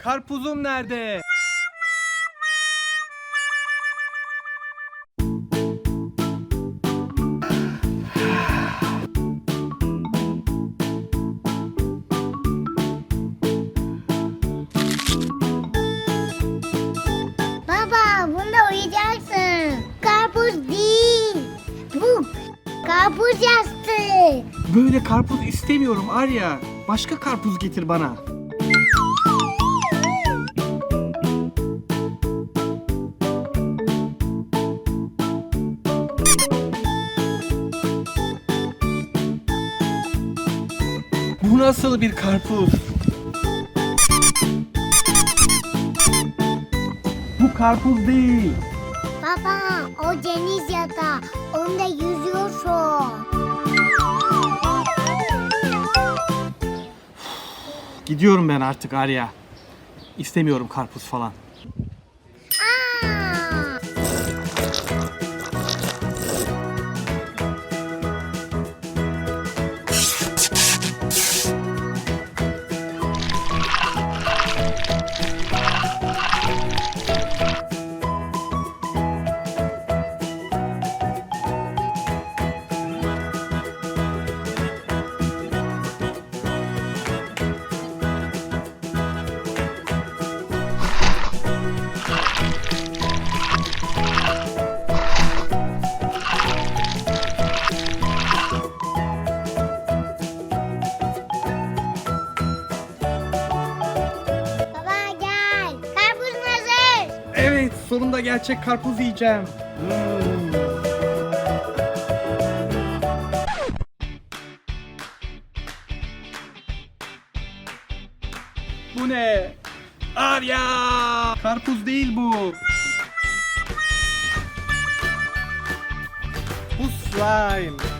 Karpuzum nerede? Baba, bunda uyuyacaksın. Karpuz değil. Bu karpuz yastığı. Böyle karpuz istemiyorum Arya. Başka karpuz getir bana. Bu nasıl bir karpuz? Bu karpuz değil. Baba, o deniz yatağı. Onda yüzüyorsun. Gidiyorum ben artık Arya. İstemiyorum karpuz falan. Aa! Baba gel. Karpuzun hazır. Evet, sonunda gerçek karpuz yiyeceğim. Bu ne? Arya! Karpuz değil bu. Bu slime.